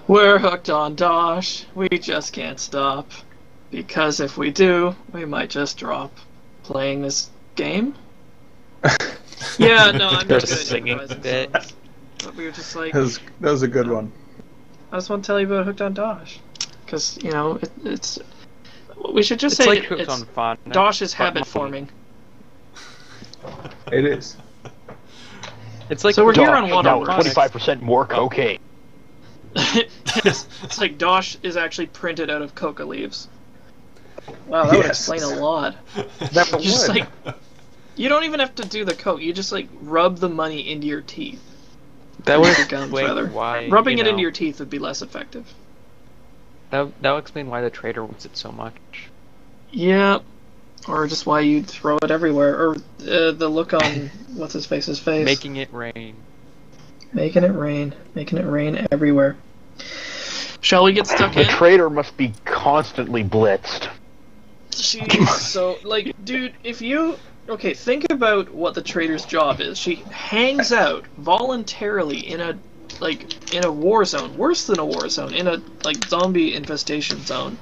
We're hooked on Dosh. We just can't stop. Because if we do, we might just drop playing this game. Yeah, no, I'm not There's good a at singing improvising bit. songs. But we were just like, That was a good one. I just want to tell you about Hooked on Dosh. Because, you know, it's... We should just It's say like Hooked it's on Fun. Dosh is but habit money. forming. It is. It's like So we're here Dosh, on now one-on-one. 25% more cocaine. It's like Dosh is actually printed out of coca leaves. Wow, that would Yes. explain a lot. That You just would. like, you don't even have to do the coke. You just like rub the money into your teeth. That Or would your gums, explain rather. why. Rubbing it know, into your teeth would be less effective. That would explain why the trader wants it so much. Yeah, or just why you throw it everywhere, or the look on what's his face's face. Making it rain. Making it rain everywhere. Shall we get stuck The in? trader must be constantly blitzed. She's so, like, dude, if you... Okay, think about what the trader's job is. She hangs out voluntarily in a, like, in a war zone. Worse than a war zone. In a, like, zombie infestation zone.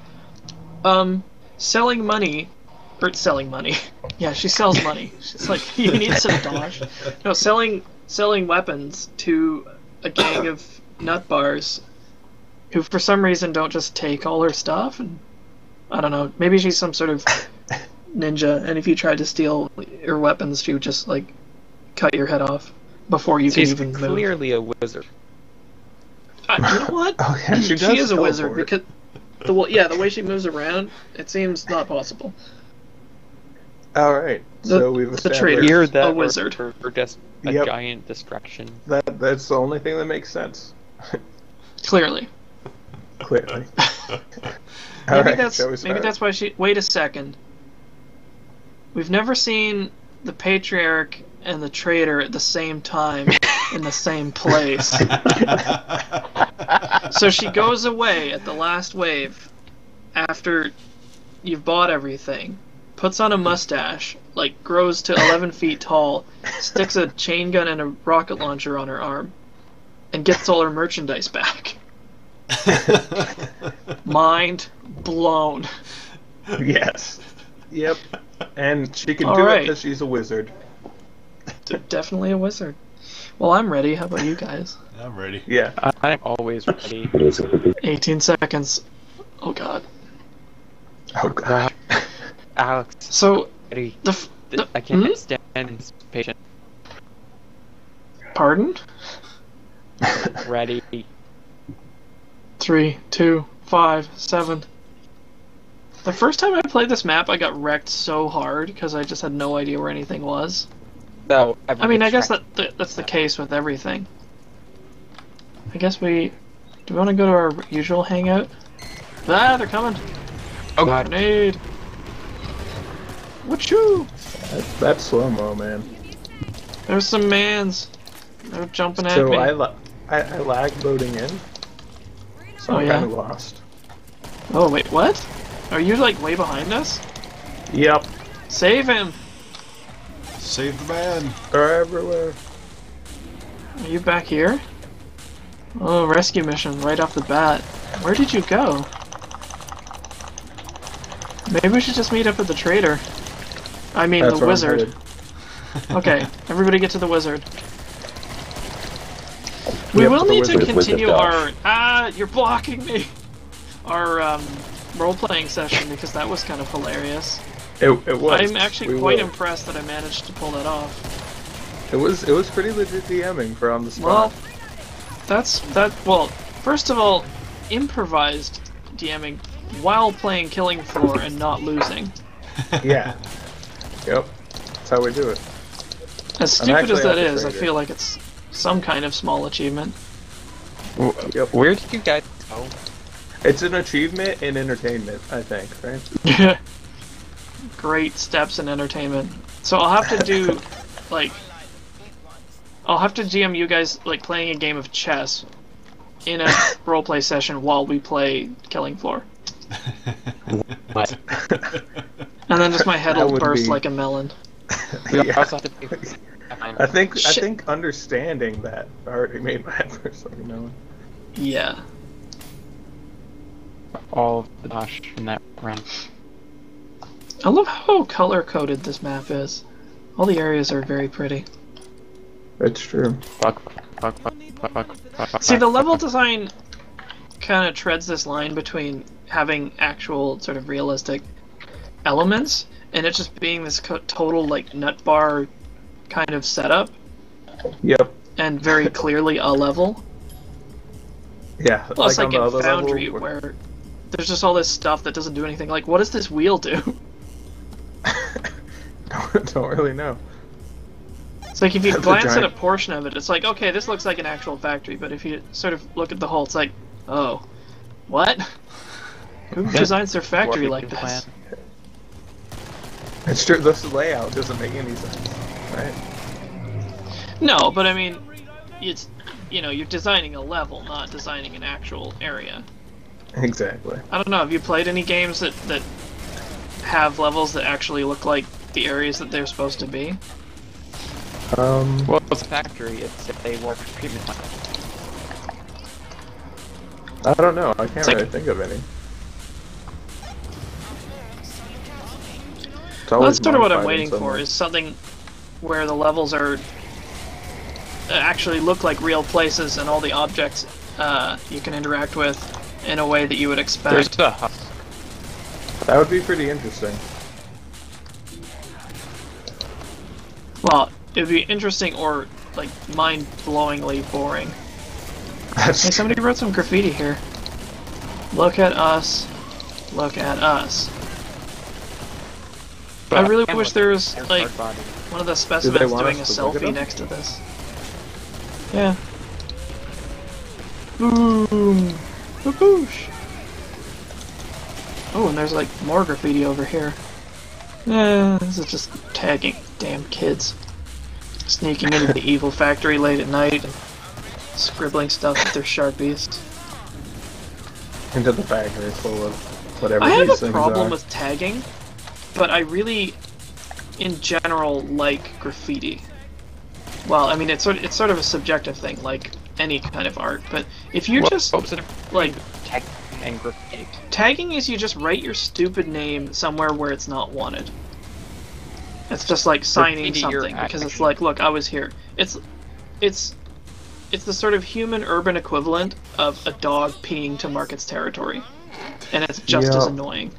Selling money... Or selling money. Yeah, she sells money. She's like, you need some Dosh. No, selling weapons to a gang of nut bars who for some reason don't just take all her stuff, and I don't know, maybe she's some sort of ninja, and if you tried to steal her weapons, she would just like cut your head off before you She's can even clearly a wizard. move. You know what? Oh yeah, she does. She is a wizard teleport. because the way she moves around, it seems not possible. All right. So we've the established traitor. Either that A or- wizard. or just a Yep. giant distraction. that's the only thing that makes sense. Clearly. Clearly. All Maybe right, that's shall we start? why she. Wait a second. We've never seen the patriarch and the traitor at the same time in the same place. So she goes away at the last wave after you've bought everything, puts on a mustache, like grows to 11 feet tall, sticks a chain gun and a rocket launcher on her arm, and gets all her merchandise back. Mind blown. Yes. Yep. And she can All do it right. because she's a wizard. Definitely a wizard. Well, I'm ready. How about you guys? I'm ready. Yeah. I'm always ready. 18 seconds. Oh god. Oh god. Alex, So, ready. the I can't hmm? stand this patient. Pardon? Ready. 3, 2, 5, 7. The first time I played this map, I got wrecked so hard because I just had no idea where anything was. So, I mean, I guess that's the case with everything. I guess do we want to go to our usual hangout? Ah, they're coming! Oh god. Grenade! Wachoo! That's slow-mo, man. There's some mans. They're jumping at So me. I lag loading in. So Oh, I'm yeah? kind of lost. Oh, wait, what? Are you, like, way behind us? Yep. Save him! Save the man. They're everywhere. Are you back here? Oh, rescue mission right off the bat. Where did you go? Maybe we should just meet up with the trader. I mean, That's the where I'm wizard. headed. Okay, everybody get to the wizard. We Yep, will the need to wizard. continue Wizard our... Dosh. Ah, you're blocking me! Our, role-playing session, because that was kind of hilarious. It was. I'm actually We quite will. impressed that I managed to pull that off. It was pretty legit DMing for on the Well, spot. well, first of all, improvised DMing while playing Killing Floor and not losing. Yeah. Yep. That's how we do it. As stupid actually as that at the is, I trader. feel like it's some kind of small achievement. Yep. Where did you guys go? It's an achievement in entertainment, I think, right? Great steps in entertainment. So I'll have to do, like, I'll have to GM you guys, like, playing a game of chess in a roleplay session while we play Killing Floor. What? And then just my head That will would burst be- like a melon. We Yeah. also have to do... I Shit. think understanding that already made my head burst like a melon. Yeah. all of the Dosh in that run. I love how color-coded this map is. All the areas are very pretty. That's true. Fuck. See, the level design kind of treads this line between having actual sort of realistic elements and it just being this total like nut bar kind of setup. Yep. And very clearly a level. Yeah. Well, it's like on the in other Foundry level, where there's just all this stuff that doesn't do anything. Like, what does this wheel do? don't really know. It's like if you That's a glance at a giant- portion of it, it's like, okay, this looks like an actual factory, but if you sort of look at the whole, it's like, oh, what? Who designs their factory like this? It's true. This layout doesn't make any sense, right? No, but I mean, it's, you know, you're designing a level, not designing an actual area. Exactly. I don't know, have you played any games that have levels that actually look like the areas that they're supposed to be? Well, it's a factory. It's a water treatment plant. I don't know. I can't like- really think of any. It's Well, always that's sort of what I'm modified in waiting some for, way. is something where the levels are actually look like real places and all the objects you can interact with in a way that you would expect. There's a hub. That would be pretty interesting. Well, it would be interesting or like mind-blowingly boring. Hey, somebody wrote some graffiti here. Look at us. Look at us. I really wish there was like one of the specimens want doing a us to look at selfie them? next to this. Yeah. Boom. Boosh. Oh, and there's like more graffiti over here. This is just tagging damn kids. Sneaking into the evil factory late at night and scribbling stuff with their Sharpies. Into the factory full of whatever I have these a things problem are. with tagging, but I really, in general, like graffiti. Well, I mean, it's sort of a subjective thing, like any kind of art. But if you just like Tag and graffiti. tagging is you just write your stupid name somewhere where it's not wanted. It's just like signing Graffiti, you're something because it's actually- like, look, I was here. It's the sort of human urban equivalent of a dog peeing to mark its territory, and it's just as Yeah. annoying.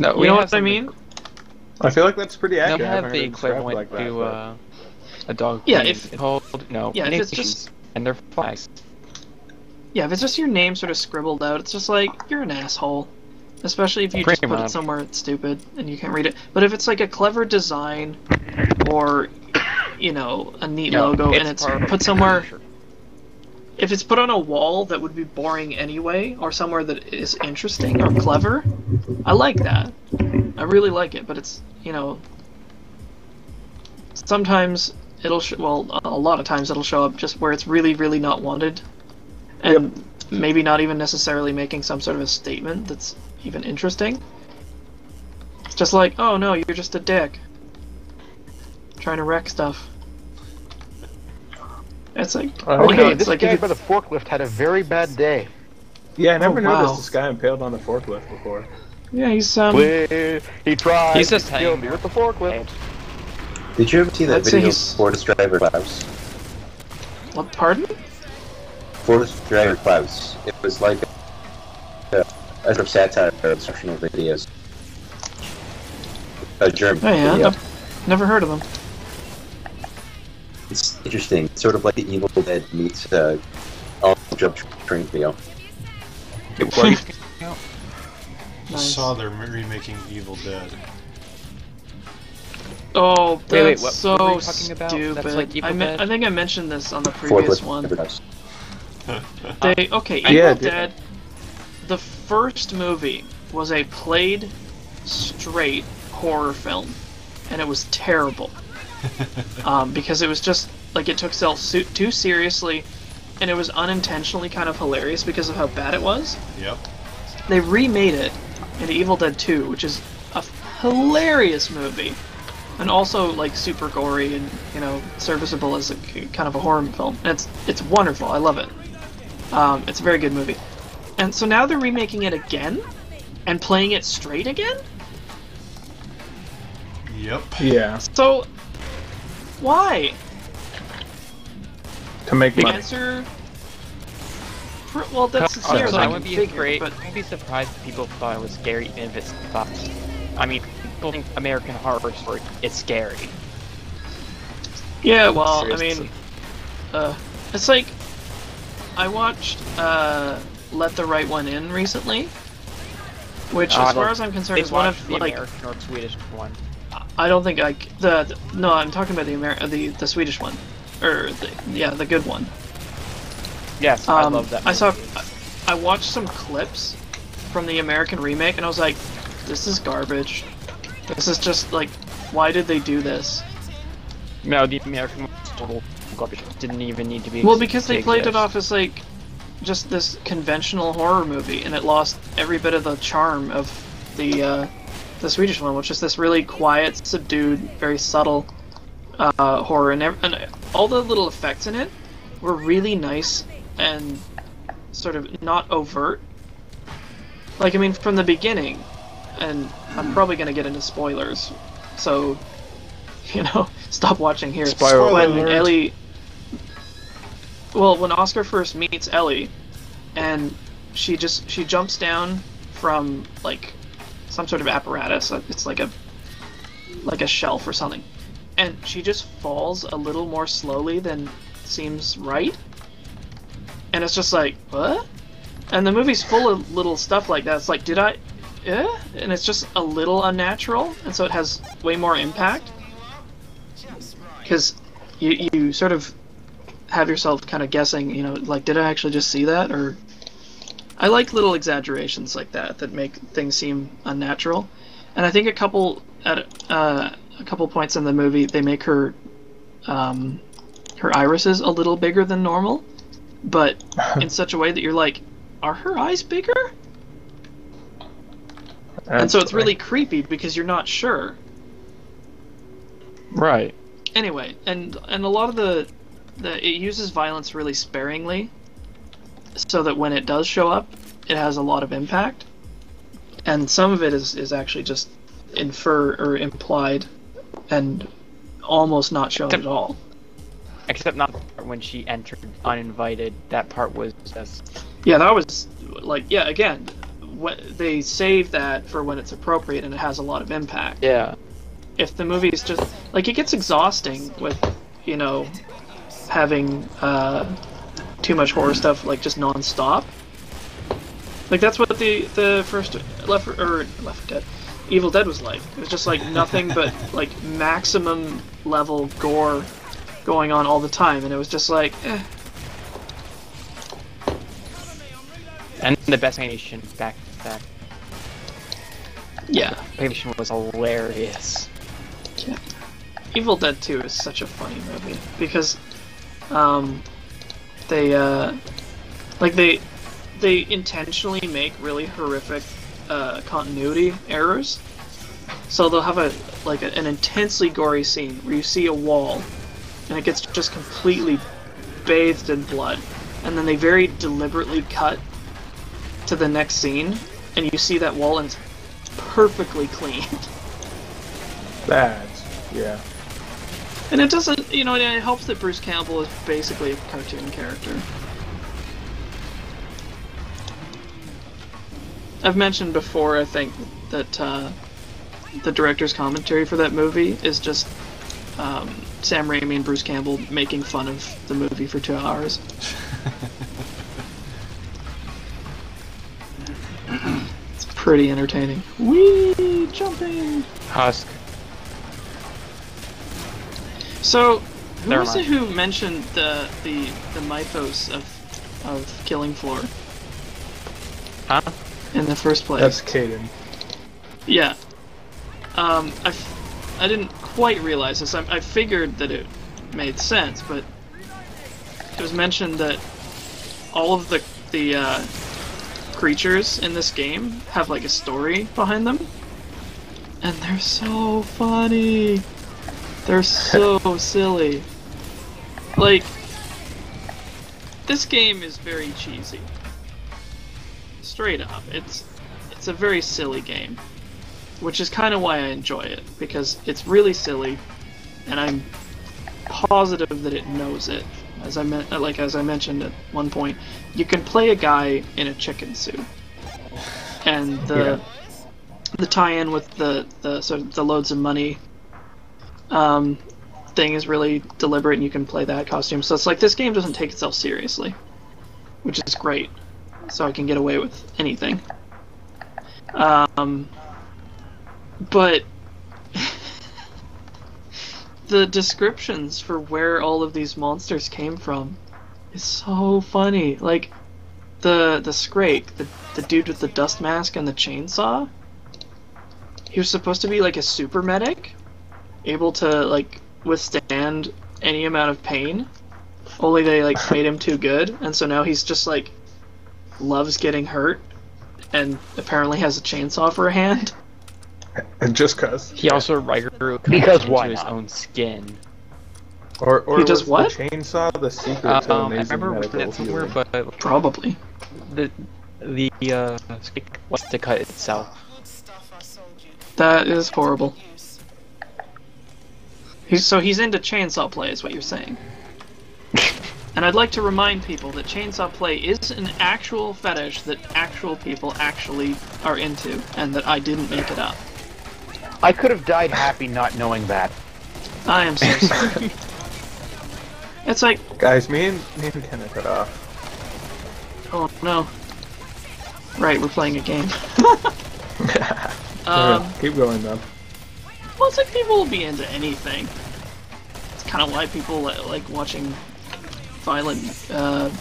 No, You know what I mean? I feel like that's pretty They'll accurate. I have haven't the heard it described equivalent like that, to but- a dog. Yeah, being if- called yeah, if it's nations just- and their flags. Yeah, if it's just your name sort of scribbled out, it's just like, you're an asshole. Especially if you Pretty just put it much. somewhere it's stupid and you can't read it. But if it's like a clever design or, you know, a neat logo and it's part of put the somewhere, culture. if it's put on a wall that would be boring anyway, or somewhere that is interesting or clever, I like that. I really like it, but it's, you know, sometimes it'll, well, a lot of times it'll show up just where it's really, really not wanted. And maybe not even necessarily making some sort of a statement that's even interesting. It's just like, oh no, you're just a dick. Trying to wreck stuff. It's like, you know, Okay, it's this like guy if by the forklift had a very bad day. Yeah, I never Oh, wow. noticed this guy impaled on the forklift before. yeah, he's He tried He's just to kill hanging me there. with the forklift. Did you ever see that I'd say video he's- of Fortis driver Klaus? What? Pardon? Fortis driver Klaus. It was like a sort of satire of instructional videos. A German Oh yeah, video. never heard of him. It's interesting. It's sort of like the Evil Dead meets all jump train video. It was. Nice. Saw they're remaking Evil Dead. Oh, that's Wait, what so were we talking about? stupid. That's like Evil Dead? I think I mentioned this on the previous Forklift one. driver Klaus. Okay, Evil Yeah, I did. Dead, the first movie was a played straight horror film, and it was terrible. Because it was just, like, it took itself too seriously, and it was unintentionally kind of hilarious because of how bad it was. Yep. They remade it into Evil Dead 2, which is a hilarious movie, and also, like, super gory and, you know, serviceable as a kind of a horror film. And it's wonderful. I love it. It's a very good movie. And so now they're remaking it again? And playing it straight again? Yep. Yeah. So, why? To make The money. answer... Well, that's Also, here, I like, would be figure, but... I'd be surprised if people thought it was scary, even if it's not. I mean, people think American Horror Story is scary. Yeah, well, Seriously. I mean... it's like... I watched, Let the Right One In recently. Which, as far as I'm concerned, is one of, the like... American or Swedish one. I don't think no, I'm talking about the Swedish one. Or, the good one. Yes, I love that movie. I watched some clips from the American remake, and I was like, this is garbage. This is just, like, why did they do this? No, the American one was total garbage. Didn't even need to be. Well, because they played it exist. off as, like, just this conventional horror movie, and it lost every bit of the charm of the Swedish one, which is this really quiet, subdued, very subtle horror, and all the little effects in it were really nice and sort of not overt. Like, I mean, from the beginning, and I'm probably going to get into spoilers, so, you know, stop watching here. Spoiler when alert. Ellie... Well, when Oscar first meets Ellie, and she jumps down from, like, some sort of apparatus, it's like a shelf or something, and she just falls a little more slowly than seems right, and it's just like, what? And the movie's full of little stuff like that. It's like, did I... And it's just a little unnatural, and so it has way more impact. Because you sort of have yourself kind of guessing, you know, like, did I actually just see that? Or... I like little exaggerations like that make things seem unnatural. And I think a couple points in the movie, they make her irises a little bigger than normal, but in such a way that you're like, are her eyes bigger? And so it's really creepy because you're not sure. Right. Anyway, and a lot of it uses violence really sparingly, so that when it does show up, it has a lot of impact. And some of it is actually just implied and almost not shown at all. Except not when she entered uninvited. That part was just... Yeah, that was, like, yeah, again, they save that for when it's appropriate and it has a lot of impact. Yeah. If the movie is just, like, it gets exhausting with, you know, having too much horror stuff, like, just non-stop. Like, that's what the first Left 4 Dead, Evil Dead was like. It was just, like, nothing but, like, maximum level gore going on all the time, and it was just like, eh. And the best animation back to back. Yeah. Animation was hilarious. Yeah. Evil Dead 2 is such a funny movie because they intentionally make really horrific continuity errors. So they'll have an intensely gory scene where you see a wall and it gets just completely bathed in blood, and then they very deliberately cut to the next scene and you see that wall and it's perfectly clean. Yeah. And it doesn't, you know, it helps that Bruce Campbell is basically a cartoon character. I've mentioned before, I think, that the director's commentary for that movie is just Sam Raimi and Bruce Campbell making fun of the movie for 2 hours. It's pretty entertaining. Whee! Jumping! Husk. So, who Never was it mind. who mentioned the mythos of Killing Floor Huh? in the first place? That's Caden. Yeah. I didn't quite realize this. I figured that it made sense, but it was mentioned that all of the creatures in this game have like a story behind them, and they're so funny. They're so silly. Like, this game is very cheesy. straight up, it's a very silly game, which is kind of why I enjoy it, because it's really silly, and I'm positive that it knows it. As I mentioned at one point, you can play a guy in a chicken suit, and the tie-in with the sort of the loads of money thing is really deliberate, and you can play that costume. So it's like this game doesn't take itself seriously, which is great. So I can get away with anything. But the descriptions for where all of these monsters came from is so funny. Like the Scrake, the dude with the dust mask and the chainsaw. He was supposed to be like a super medic, able to like withstand any amount of pain. Only they like made him too good, and so now he's just like loves getting hurt, and apparently has a chainsaw for a hand. And just cause. He also grew Because into why his not? own skin. Or He does was what? the chainsaw the secret to I amazing remember medical reading it somewhere, healing? but Probably. the Scrake wants to cut itself. That is horrible. So he's into chainsaw play, is what you're saying. And I'd like to remind people that chainsaw play is an actual fetish that actual people actually are into, and that I didn't make it up. I could have died happy not knowing that. I am so sorry. It's like, Guys, me and Ken are cut off. oh no. Right, we're playing a game. Keep going though. Well, it's like people will be into anything. It's kind of why people like watching violent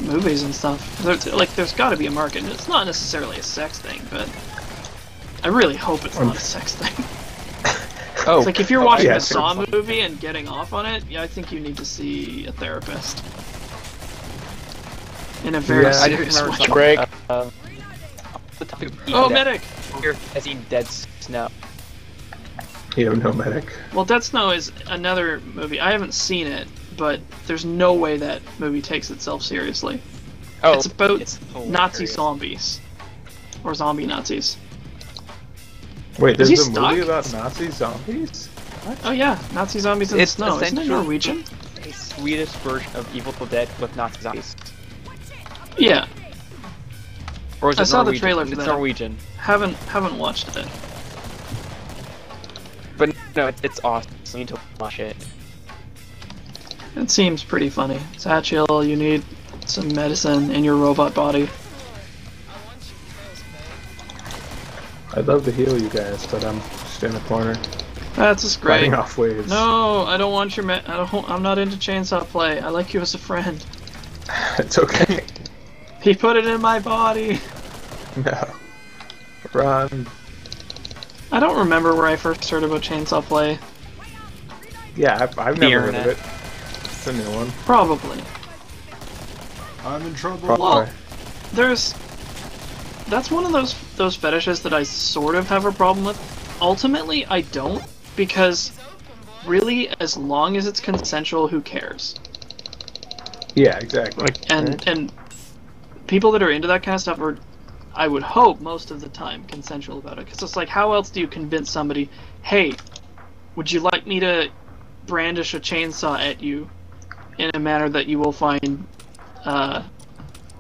movies and stuff. There's got to be a market. It's not necessarily a sex thing, but I really hope it's not a sex thing. Oh, It's like if you're watching yeah, a Saw sure. movie and getting off on it, yeah, I think you need to see a therapist. In a very Yeah, I serious way. Greg, the topic of Oh, dead- medic! Here has seen Dead Snow. You have no medic. Well, Dead Snow is another movie. I haven't seen it, but there's no way that movie takes itself seriously. Oh, It's about hilarious. Nazi zombies. Or zombie Nazis. Wait, Is he there's a movie stuck? about Nazi zombies? Oh yeah, Nazi zombies in the It's snow. Isn't it essentially- Norwegian? A Swedish version of Evil Dead with Nazi zombies. Yeah, Or is I it saw the Norwegian? trailer for It's that. Norwegian. haven't watched it. But no, it's awesome. You need to watch it. It seems pretty funny. Satchel, you need some medicine in your robot body. I'd love to heal you guys, but I'm just in the corner That's just great. fighting off waves. No, I don't want your I'm not into chainsaw play. I like you as a friend. It's okay. He put it in my body. No. Run. I don't remember where I first heard about chainsaw play. Yeah, I've never heard of internet. it. It's a new one. Probably. I'm in trouble. Probably. That's one of those fetishes that I sort of have a problem with. Ultimately, I don't, because really, as long as it's consensual, who cares? Yeah, exactly. And people that are into that kind of stuff are, I would hope, most of the time consensual about it. Because it's like, how else do you convince somebody, hey, would you like me to brandish a chainsaw at you in a manner that you will find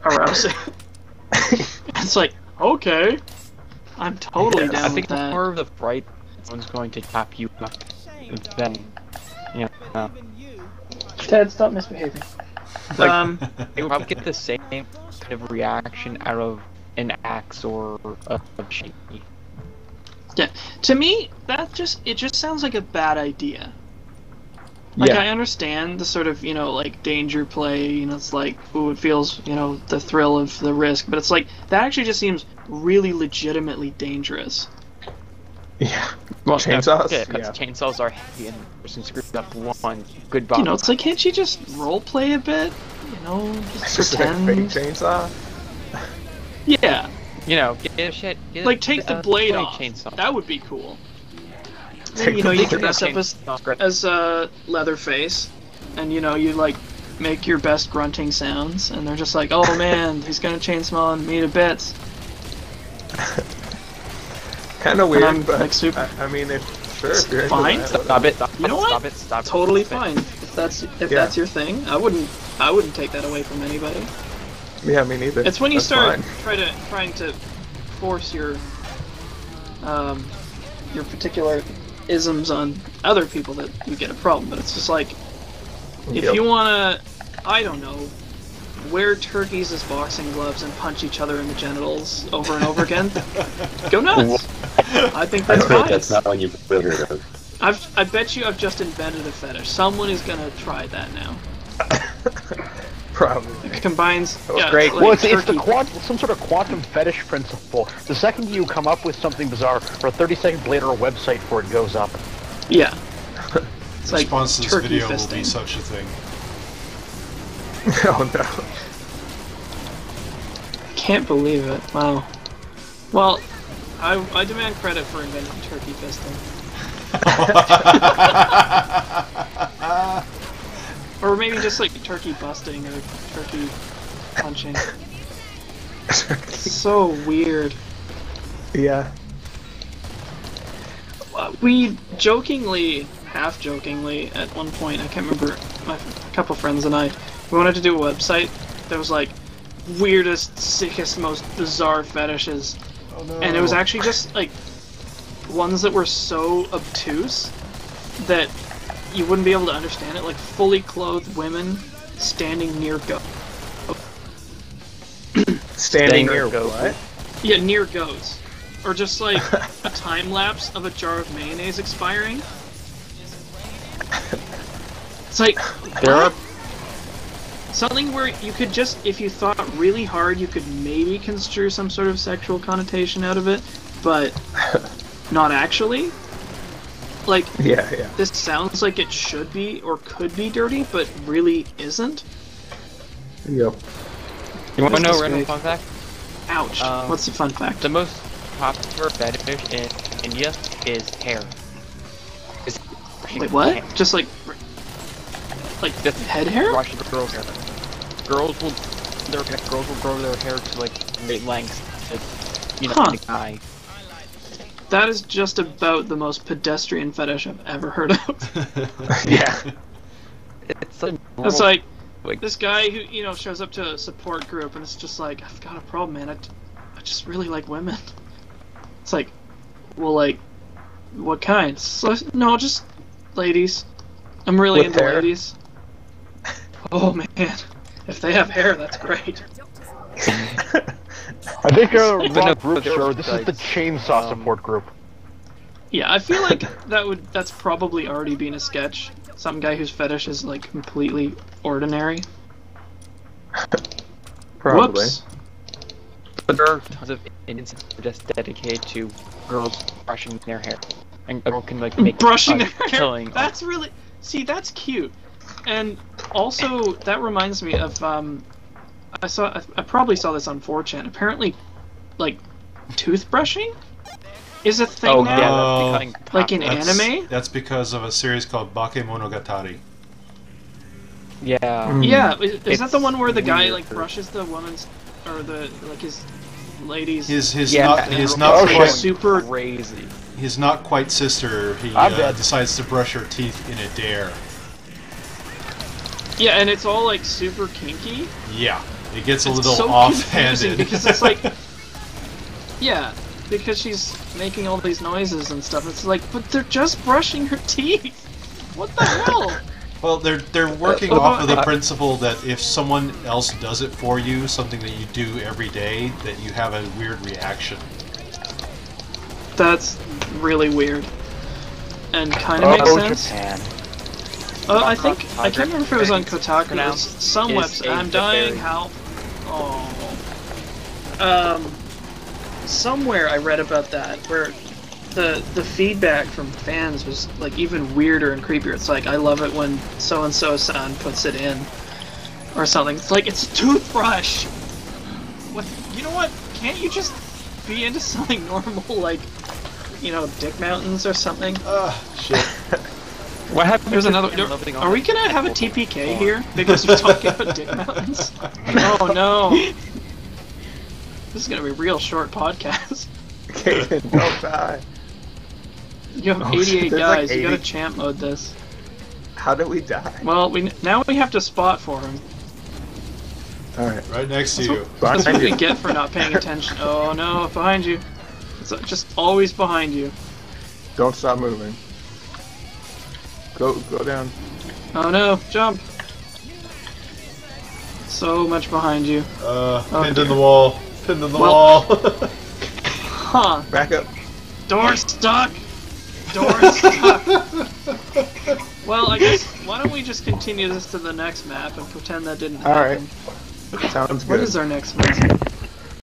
arousing? It's like, okay, I'm totally Yes. down I with think that. more of the fright one's going to tap you up than, you know, Ted, stop misbehaving. Like, they would probably get the same kind of reaction out of an axe or a shaky. Yeah, to me, it just sounds like a bad idea. Like, Yeah. I understand the sort of, like, danger play, it's like, ooh, it feels, the thrill of the risk, but it's like, that actually just seems really legitimately dangerous. Yeah. Well, Chainsaws? Yeah, because Yeah. chainsaws are heavy and the person screwed up one. Goodbye. It's like, can't you just roleplay a bit? It's Just just a fake pretend. chainsaw? Yeah, Get a shit. Get like, take the blade off. Chainsaw. That would be cool. Take Then, the you blade can dress off. up as Leatherface, and, you, like, make your best grunting sounds, and they're just like, oh man, he's gonna chainsaw me to bits. Kind of weird, I'm, but like, super- I mean, if you're into fine. that, Stop it! Stop You know what? Stop it! Stop it! Totally Stop fine. it. If that's your thing, I wouldn't take that away from anybody. Yeah, me neither. It's when you That's start fine. trying to force your particular isms on other people that you get a problem. But it's just like, if Yep. you wanna, I don't know, wear turkeys as boxing gloves and punch each other in the genitals over and over again, go nuts. I think I that's feel like fine. that's not one you've really heard of. I bet you I've just invented a fetish. Someone is gonna try that now. Probably. It combines. was Yeah, great. like Well, it's the turkey. some sort of quantum fetish principle. The second you come up with something bizarre, for 30 seconds later, a website for it goes up. Yeah. It's like Response to this turkey video will fisting. be such a thing. Oh no. Can't believe it. Wow. Well, I demand credit for inventing turkey fisting. Or maybe just like turkey busting or turkey punching. So weird. Yeah. We jokingly, half jokingly, at one point, I can't remember, a couple friends and I, we wanted to do a website that was like weirdest, sickest, most bizarre fetishes. Oh no. And it was actually just like ones that were so obtuse that you wouldn't be able to understand it, like fully clothed women standing near Standing Near near goat. what? Yeah, near goats. Or just like a time lapse of a jar of mayonnaise expiring. It's like, There are something where you could just, if you thought really hard, you could maybe construe some sort of sexual connotation out of it, but not actually. Like, Yeah, yeah. this sounds like it should be or could be dirty, but really isn't. Yep. You want to know This a is random great. fun fact? Ouch. What's the fun fact? The most popular fetish in India is hair. Is Wait, what? hair. Just like Just head hair? brushing girls' hair. Girls will grow their hair to like great lengths to, you know, Huh. the guy. That is just about the most pedestrian fetish I've ever heard of. Yeah. It's like It's like, like this guy who, you know, shows up to a support group and it's just like, I've got a problem, man. I just really like women. It's like, well, like, what kind? So, no, just ladies. I'm really With into hair? ladies. Oh, man. If they have hair, that's great. I think no, wrong group, there sir. was, This is like, the chainsaw support group. Yeah, I feel like that's probably already been a sketch. Some guy whose fetish is, like, completely ordinary. Probably. Whoops. But there are tons of Indians that are just dedicated to girls brushing their hair, and a girl can like make Brushing a their hair. killing. That's really, see, that's cute. And also, that reminds me of I probably saw this on 4chan. Apparently, like, toothbrushing is a thing Oh now. yeah, Oh, that's becoming Like in popular. anime. That's because of a series called Bakemonogatari. Yeah. Mm. Yeah, is that the It's one where the guy weird. like brushes the woman's or the like his lady's His Yeah, not and his the not girl Oh, is quite shit. super crazy. his not quite sister. He I'm dead. decides to brush her teeth in a dare. yeah, and it's all like super kinky. Yeah, it gets a It's little so confusing offhanded. because it's like, yeah, because she's making all these noises and stuff. It's like, but they're just brushing her teeth. What the hell? Well, they're working off of the principle that if someone else does it for you, something that you do every day, that you have a weird reaction. That's really weird, and kind of makes Oh, sense. Japan. I think I can't remember if it was on Kotaku. It was Pronounced some is website. a I'm dying. very- How? Oh. Somewhere I read about that where the feedback from fans was like even weirder and creepier. It's like, I love it when so and so san puts it in, or something. It's like, it's a toothbrush. What? You know what? Can't you just be into something normal, like, you know, dick mountains or something? Shit. What happened? There's to another. him living on Are we a gonna have a apple TPK farm? here because we're talking about dick mountains? Oh no! This is gonna be a real short podcast. Caden, don't die. You have Oh, 88 shit, there's guys. like You gotta 80. champ mode this. How did we die? Well, now we have to spot for him. Alright. Right next to you. That's what Behind we you. get for not paying attention. Oh no, behind you. It's just always behind you. Don't stop moving. Go down. Oh no, jump. So much behind you. Pinned in the wall. Pinned in the Well- wall. Huh. Back up. Door stuck! Door stuck! Well, I guess, why don't we just continue this to the next map and pretend that didn't Alright. happen? Sounds What good. is our next map?